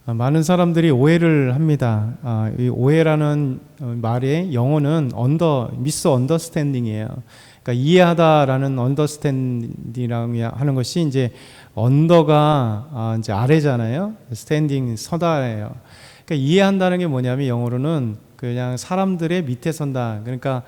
많은 사람들이 오해를 합니다. 이 오해라는 말의 영어는 미스 언더스탠딩이에요. 그러니까 이해하다라는 언더스탠딩이라고 하는 것이 이제 언더가 이제 아래잖아요. 스탠딩 서다예요. 그러니까 이해한다는 게 뭐냐면 영어로는 그냥 사람들의 밑에 선다. 그러니까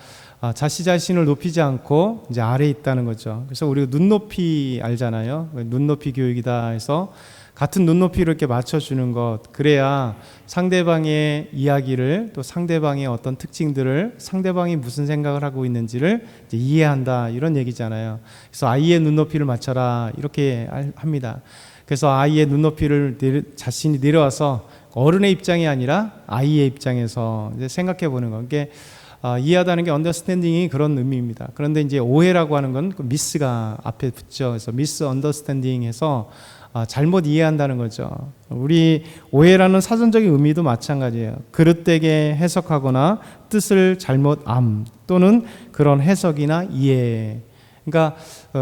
자신을 높이지 않고 이제 아래에 있다는 거죠. 그래서 우리가 눈높이 알잖아요. 눈높이 교육이다 해서 같은 눈높이를 이렇게 맞춰주는 것, 그래야 상대방의 이야기를, 또 상대방의 어떤 특징들을, 상대방이 무슨 생각을 하고 있는지를 이제 이해한다, 이런 얘기잖아요. 그래서 아이의 눈높이를 맞춰라, 이렇게 합니다. 그래서 아이의 눈높이를 자신이 내려와서 어른의 입장이 아니라 아이의 입장에서 이제 생각해 보는 거. 이게 이해하다는 게 언더스탠딩이 그런 의미입니다. 그런데 이제 오해라고 하는 건 그 미스가 앞에 붙죠. 그래서 미스 언더스탠딩해서 잘못 이해한다는 거죠. 우리 오해라는 사전적인 의미도 마찬가지예요. 그릇되게 해석하거나 뜻을 잘못 또는 그런 해석이나 이해. 그러니까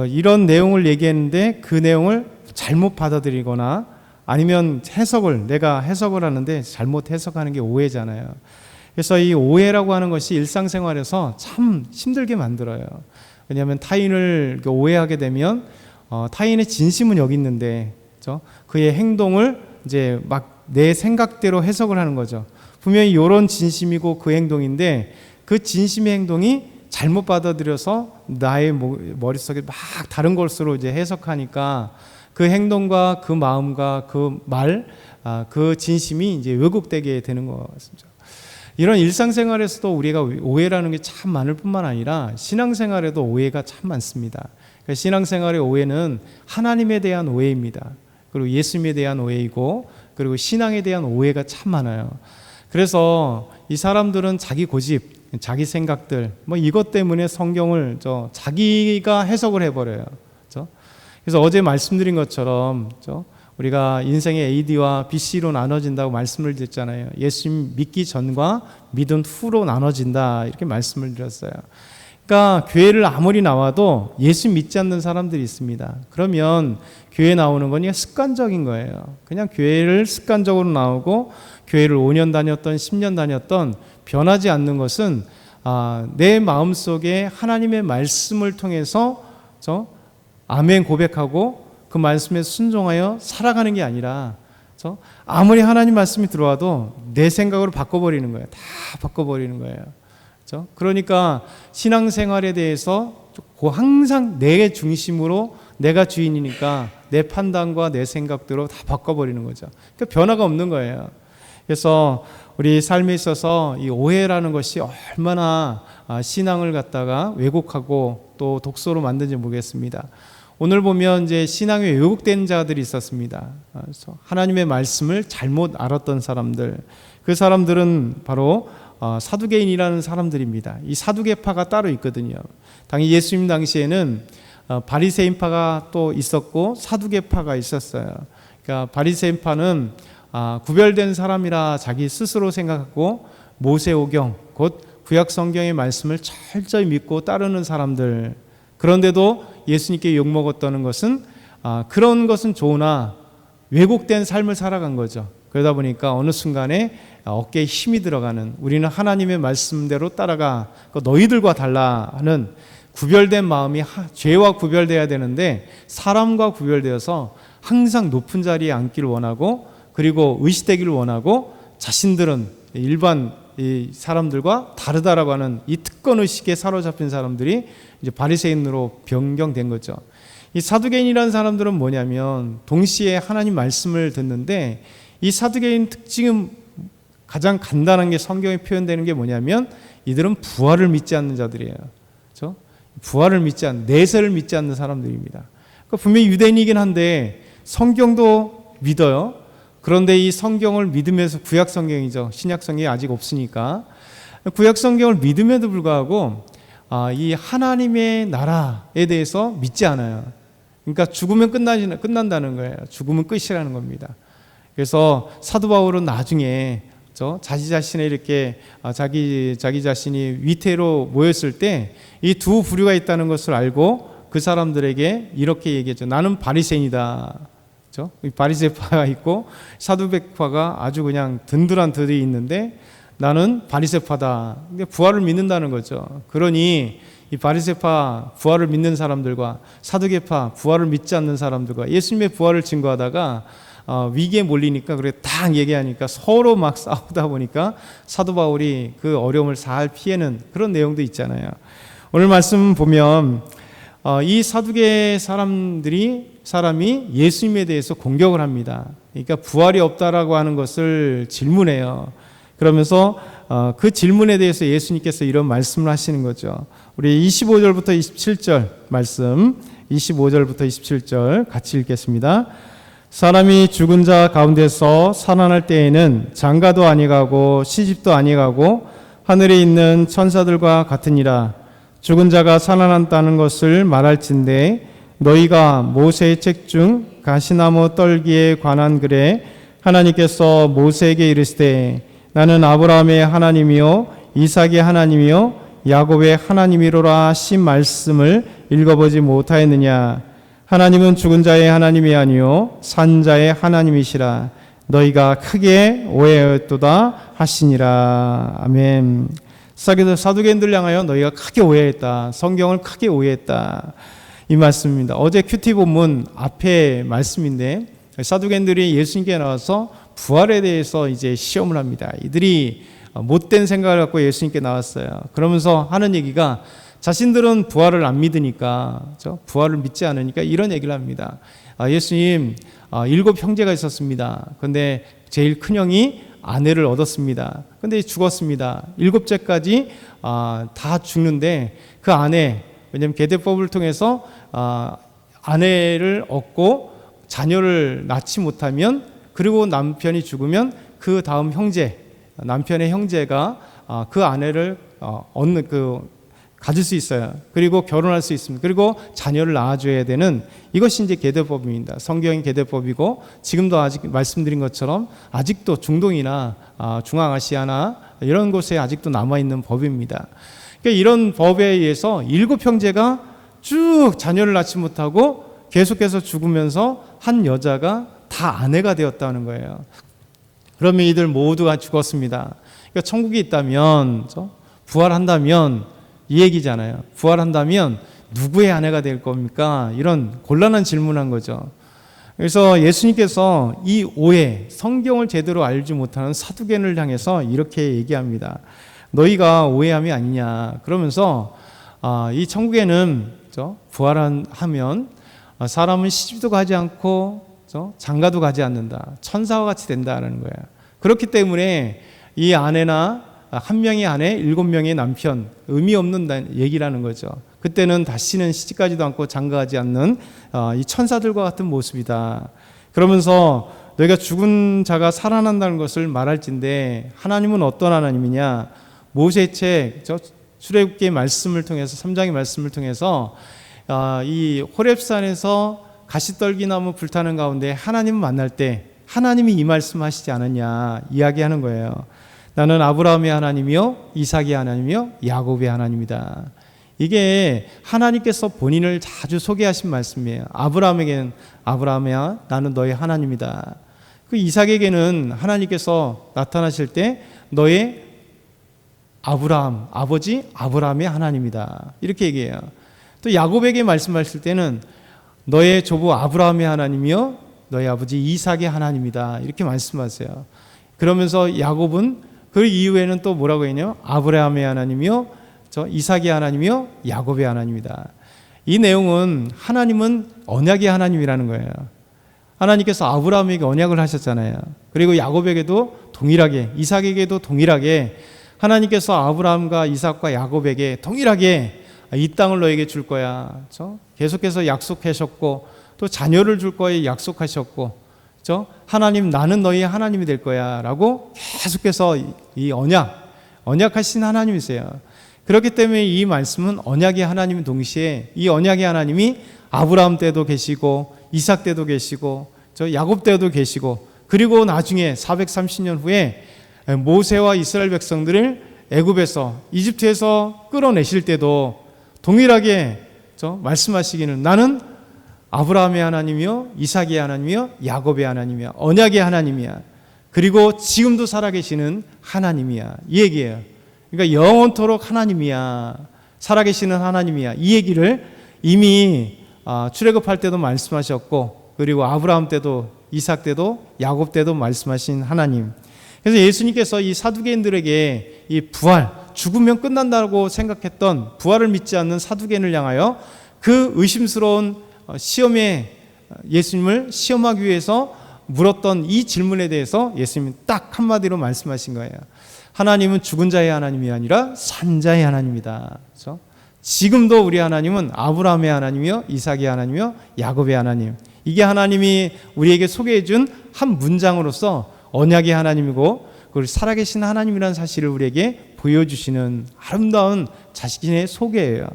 이런 내용을 얘기했는데 그 내용을 잘못 받아들이거나 아니면 내가 해석을 하는데 잘못 해석하는 게 오해잖아요. 그래서 이 오해라고 하는 것이 일상생활에서 참 힘들게 만들어요. 왜냐하면 타인을 오해하게 되면 타인의 진심은 여기 있는데 그의 행동을 이제 막 내 생각대로 해석을 하는 거죠. 분명히 이런 진심이고 그 행동인데 그 진심의 행동이 잘못 받아들여서 나의 머릿속에 막 다른 것으로 이제 해석하니까 그 행동과 그 마음과 그 말, 그 진심이 이제 왜곡되게 되는 것 같습니다. 이런 일상생활에서도 우리가 오해라는 게 참 많을 뿐만 아니라 신앙생활에도 오해가 참 많습니다. 그러니까 신앙생활의 오해는 하나님에 대한 오해입니다. 그리고 예수님에 대한 오해이고, 그리고 신앙에 대한 오해가 참 많아요. 그래서 이 사람들은 자기 고집, 자기 생각들, 이것 때문에 성경을 자기가 해석을 해버려요. 그래서 어제 말씀드린 것처럼 우리가 인생의 AD와 BC로 나눠진다고 말씀을 드렸잖아요. 예수님 믿기 전과 믿은 후로 나눠진다, 이렇게 말씀을 드렸어요. 그러니까 교회를 아무리 나와도 예수 믿지 않는 사람들이 있습니다. 그러면 교회 나오는 건 그냥 습관적인 거예요. 그냥 교회를 습관적으로 나오고 교회를 5년 다녔던 10년 다녔던 변하지 않는 것은 내 마음속에 하나님의 말씀을 통해서 아멘 고백하고 그 말씀에 순종하여 살아가는 게 아니라 아무리 하나님 말씀이 들어와도 내 생각으로 바꿔버리는 거예요. 다 바꿔버리는 거예요. 그러니까 신앙생활에 대해서 항상 내 중심으로, 내가 주인이니까 내 판단과 내 생각대로 다 바꿔버리는 거죠. 그러니까 변화가 없는 거예요. 그래서 우리 삶에 있어서 이 오해라는 것이 얼마나 신앙을 갖다가 왜곡하고 또 독소로 만든지 모르겠습니다. 오늘 보면 이제 신앙이 왜곡된 자들이 있었습니다. 그래서 하나님의 말씀을 잘못 알았던 사람들, 그 사람들은 바로 사두개인이라는 사람들입니다. 이 사두개파가 따로 있거든요. 당시 예수님 당시에는 바리새인파가 또 있었고 사두개파가 있었어요. 그러니까 바리새인파는 구별된 사람이라 자기 스스로 생각하고 모세오경, 곧 구약 성경의 말씀을 철저히 믿고 따르는 사람들. 그런데도 예수님께 욕먹었다는 것은 그런 것은 좋으나 왜곡된 삶을 살아간 거죠. 그러다 보니까 어느 순간에 어깨에 힘이 들어가는, 우리는 하나님의 말씀대로 따라가, 너희들과 달라 하는 구별된 마음이 죄와 구별되어야 되는데 사람과 구별되어서 항상 높은 자리에 앉기를 원하고, 그리고 의식되기를 원하고, 자신들은 일반 이 사람들과 다르다라고 하는 이 특권의식에 사로잡힌 사람들이 이제 바리새인으로 변경된 거죠. 이 사두개인이라는 사람들은 뭐냐면 동시에 하나님 말씀을 듣는데, 이 사두개인 특징은 가장 간단한 게 성경에 표현되는 게 뭐냐면 이들은 부활을 믿지 않는 자들이에요. 그렇죠? 부활을 믿지 않는, 내세를 믿지 않는 사람들입니다. 그러니까 분명히 유대인이긴 한데 성경도 믿어요. 그런데 이 성경을 믿으면서, 구약 성경이죠. 신약 성경이 아직 없으니까 구약 성경을 믿음에도 불구하고 이 하나님의 나라에 대해서 믿지 않아요. 그러니까 죽으면 끝난다는 거예요. 죽으면 끝이라는 겁니다. 그래서 사도 바울은 나중에 자기 자신의 이렇게 자기 자신이 위태로 모였을 때 이 두 부류가 있다는 것을 알고 그 사람들에게 이렇게 얘기했죠. 나는 바리새인이다. 그렇죠? 바리새파가 있고 사두개파가 아주 그냥 든든한 들이 있는데 나는 바리새파다. 부활을 믿는다는 거죠. 그러니 이 바리새파 부활을 믿는 사람들과 사두개파 부활을 믿지 않는 사람들과 예수님의 부활을 증거하다가 위기에 몰리니까 그래 딱 얘기하니까 서로 막 싸우다 보니까 사도 바울이 그 어려움을 잘 피해는 그런 내용도 있잖아요. 오늘 말씀 보면 이 사두개 사람이 예수님에 대해서 공격을 합니다. 그러니까 부활이 없다라고 하는 것을 질문해요. 그러면서 그 질문에 대해서 예수님께서 이런 말씀을 하시는 거죠. 우리 25절부터 27절 말씀, 25절부터 27절 같이 읽겠습니다. 사람이 죽은 자 가운데서 살아날 때에는 장가도 아니가고 시집도 아니가고 하늘에 있는 천사들과 같으니라. 죽은 자가 살아난다는 것을 말할진대 너희가 모세의 책 중 가시나무 떨기에 관한 글에 하나님께서 모세에게 이르시되 나는 아브라함의 하나님이요 이삭의 하나님이요 야곱의 하나님이로라 하신 말씀을 읽어보지 못하였느냐. 하나님은 죽은 자의 하나님이 아니요 산 자의 하나님이시라. 너희가 크게 오해하였도다 하시니라. 아멘. 사두개인들 향하여 너희가 크게 오해했다. 성경을 크게 오해했다. 이 말씀입니다. 어제 큐티 본문 앞에 말씀인데 사두개인들이 예수님께 나와서 부활에 대해서 이제 시험을 합니다. 이들이 못된 생각을 갖고 예수님께 나왔어요. 그러면서 하는 얘기가 자신들은 부활을 안 믿으니까, 그렇죠? 부활을 믿지 않으니까 이런 얘기를 합니다. 예수님, 7 형제가 있었습니다. 그런데 제일 큰 형이 아내를 얻었습니다. 그런데 죽었습니다. 7째까지 다 죽는데 그 아내, 왜냐하면 계대법을 통해서 아내를 얻고 자녀를 낳지 못하면 그리고 남편이 죽으면 그 다음 형제, 남편의 형제가 그 아내를 가질 수 있어요. 그리고 결혼할 수 있습니다. 그리고 자녀를 낳아줘야 되는 이것이 이제 계대법입니다. 성경의 계대법이고 지금도 아직 말씀드린 것처럼 아직도 중동이나 중앙아시아나 이런 곳에 아직도 남아있는 법입니다. 그러니까 이런 법에 의해서 7 형제가 쭉 자녀를 낳지 못하고 계속해서 죽으면서 한 여자가 다 아내가 되었다는 거예요. 그러면 이들 모두가 죽었습니다. 그러니까 천국이 있다면, 부활한다면 이 얘기잖아요. 부활한다면 누구의 아내가 될 겁니까? 이런 곤란한 질문한 거죠. 그래서 예수님께서 이 오해, 성경을 제대로 알지 못하는 사두개인을 향해서 이렇게 얘기합니다. 너희가 오해함이 아니냐. 그러면서 이 천국에는 부활하면 사람은 시집도 가지 않고 장가도 가지 않는다. 천사와 같이 된다는 거예요. 그렇기 때문에 이 아내나 한 명의 아내, 7명의 남편 의미 없는 얘기라는 거죠. 그때는 다시는 시집가지도 않고 장가가지 않는 이 천사들과 같은 모습이다. 그러면서 너희가 죽은 자가 살아난다는 것을 말할진데 하나님은 어떤 하나님이냐. 모세의 책 출애굽기 말씀을 통해서 3장의 말씀을 통해서 이 호렙산에서 가시떨기나무 불타는 가운데 하나님을 만날 때 하나님이 이 말씀하시지 않았냐 이야기하는 거예요. 나는 아브라함의 하나님이요 이삭의 하나님이요 야곱의 하나님이다. 이게 하나님께서 본인을 자주 소개하신 말씀이에요. 아브라함에게는 아브라함이야 나는 너의 하나님이다. 그 이삭에게는 하나님께서 나타나실 때 너의 아브라함 아버지 아브라함의 하나님이다. 이렇게 얘기해요. 또 야곱에게 말씀하실 때는 너의 조부 아브라함의 하나님이요 너의 아버지 이삭의 하나님이다. 이렇게 말씀하세요. 그러면서 야곱은 그 이후에는 또 뭐라고 했냐면 아브라함의 하나님이요 이삭의 하나님이요 야곱의 하나님이다. 이 내용은 하나님은 언약의 하나님이라는 거예요. 하나님께서 아브라함에게 언약을 하셨잖아요. 그리고 야곱에게도 동일하게 이삭에게도 동일하게 하나님께서 아브라함과 이삭과 야곱에게 동일하게 이 땅을 너에게 줄 거야. 그렇죠? 계속해서 약속하셨고 또 자녀를 줄 거에 약속하셨고 그렇죠? 하나님 나는 너희 하나님이 될 거야 라고 계속해서 이 언약하신 하나님이세요. 그렇기 때문에 이 말씀은 언약의 하나님은 동시에 이 언약의 하나님이 아브라함 때도 계시고 이삭 때도 계시고 야곱 때도 계시고 그리고 나중에 430년 후에 모세와 이스라엘 백성들을 애굽에서 이집트에서 끌어내실 때도 동일하게 말씀하시기는 나는 아브라함의 하나님이요, 이삭의 하나님이요, 야곱의 하나님이야. 언약의 하나님이야. 그리고 지금도 살아계시는 하나님이야. 이 얘기예요. 그러니까 영원토록 하나님이야. 살아계시는 하나님이야. 이 얘기를 이미 출애굽할 때도 말씀하셨고, 그리고 아브라함 때도, 이삭 때도, 야곱 때도 말씀하신 하나님. 그래서 예수님께서 이 사두개인들에게 이 부활, 죽으면 끝난다고 생각했던, 부활을 믿지 않는 사두개인을 향하여 그 의심스러운 시험에 예수님을 시험하기 위해서 물었던 이 질문에 대해서 예수님은 딱 한마디로 말씀하신 거예요. 하나님은 죽은 자의 하나님이 아니라 산 자의 하나님이다. 그렇죠? 지금도 우리 하나님은 아브라함의 하나님이요, 이삭의 하나님이요, 야곱의 하나님. 이게 하나님이 우리에게 소개해 준 한 문장으로서 언약의 하나님이고, 그리고 살아계신 하나님이라는 사실을 우리에게 보여주시는 아름다운 자신의 소개예요.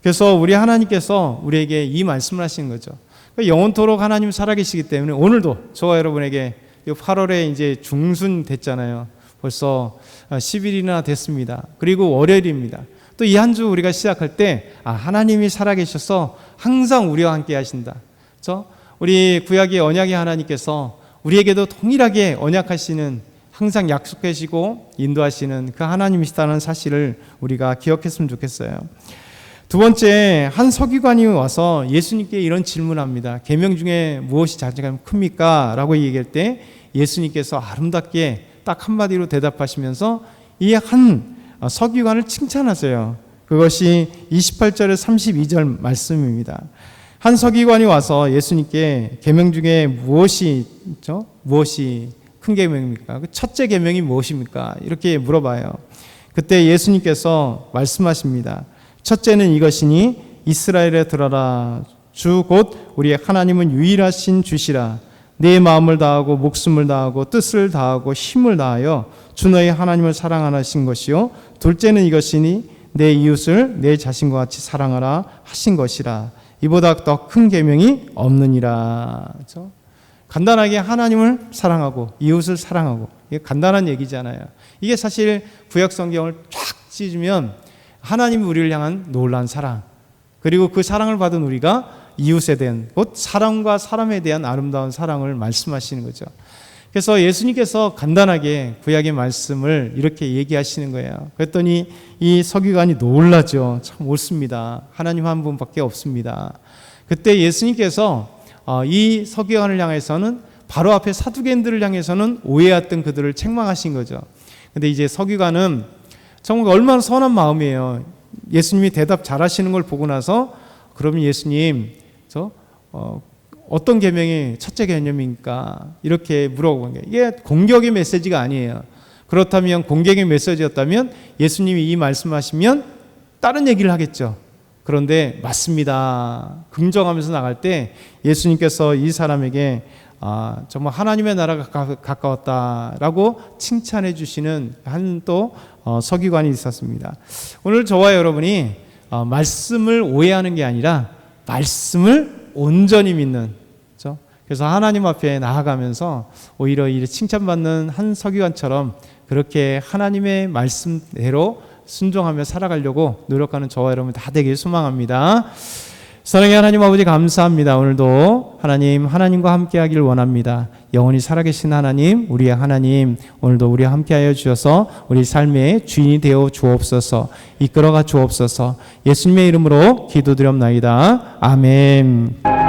그래서 우리 하나님께서 우리에게 이 말씀을 하시는 거죠. 영원토록 하나님 살아계시기 때문에 오늘도 저와 여러분에게 8월에 이제 중순 됐잖아요. 벌써 10일이나 됐습니다. 그리고 월요일입니다. 또 이 한 주 우리가 시작할 때 하나님이 살아계셔서 항상 우리와 함께 하신다. 그렇죠? 우리 구약의 언약의 하나님께서 우리에게도 동일하게 언약하시는, 항상 약속하시고 인도하시는 그 하나님이시다는 사실을 우리가 기억했으면 좋겠어요. 두 번째, 한 서기관이 와서 예수님께 이런 질문합니다. 계명 중에 무엇이 가장 큽니까? 라고 얘기할 때 예수님께서 아름답게 딱 한마디로 대답하시면서 이 한 서기관을 칭찬하세요. 그것이 28절에 32절 말씀입니다. 한 서기관이 와서 예수님께 계명 중에 무엇이 큰 계명입니까? 그 첫째 계명이 무엇입니까? 이렇게 물어봐요. 그때 예수님께서 말씀하십니다. 첫째는 이것이니 이스라엘에 들어라. 주 곧 우리의 하나님은 유일하신 주시라. 내 마음을 다하고 목숨을 다하고 뜻을 다하고 힘을 다하여 주 너의 하나님을 사랑하신 것이요. 둘째는 이것이니 내 이웃을 내 자신과 같이 사랑하라 하신 것이라. 이보다 더 큰 계명이 없느니라. 그렇죠? 간단하게 하나님을 사랑하고 이웃을 사랑하고, 이게 간단한 얘기잖아요. 이게 사실 구약 성경을 쫙 찢으면 하나님이 우리를 향한 놀라운 사랑, 그리고 그 사랑을 받은 우리가 이웃에 대한, 곧 사람과 사람에 대한 아름다운 사랑을 말씀하시는 거죠. 그래서 예수님께서 간단하게 구약의 말씀을 이렇게 얘기하시는 거예요. 그랬더니 이 서기관이 놀라죠. 참 옳습니다. 하나님 한 분밖에 없습니다. 그때 예수님께서 이 서기관을 향해서는, 바로 앞에 사두개인들을 향해서는 오해했던 그들을 책망하신 거죠. 근데 이제 서기관은 정말 얼마나 선한 마음이에요. 예수님이 대답 잘하시는 걸 보고 나서, 그러면 예수님, 어떤 계명이 첫째 개념입니까? 이렇게 물어본 거예요. 이게 공격의 메시지가 아니에요. 그렇다면, 공격의 메시지였다면 예수님이 이 말씀하시면 다른 얘기를 하겠죠. 그런데 맞습니다. 긍정하면서 나갈 때 예수님께서 이 사람에게 정말 하나님의 나라가 가까웠다라고 칭찬해 주시는 한 또 서기관이 있었습니다. 오늘 저와 여러분이 말씀을 오해하는 게 아니라 말씀을 온전히 믿는, 그렇죠? 그래서 하나님 앞에 나아가면서 오히려 이 칭찬받는 한 서기관처럼 그렇게 하나님의 말씀대로 순종하며 살아가려고 노력하는 저와 여러분 다 되길 소망합니다. 사랑의 하나님 아버지, 감사합니다. 오늘도 하나님과 함께 하길 원합니다. 영원히 살아계신 하나님, 우리의 하나님, 오늘도 우리와 함께하여 주셔서 우리 삶의 주인이 되어 주옵소서, 이끌어가 주옵소서. 예수님의 이름으로 기도드렸나이다. 아멘.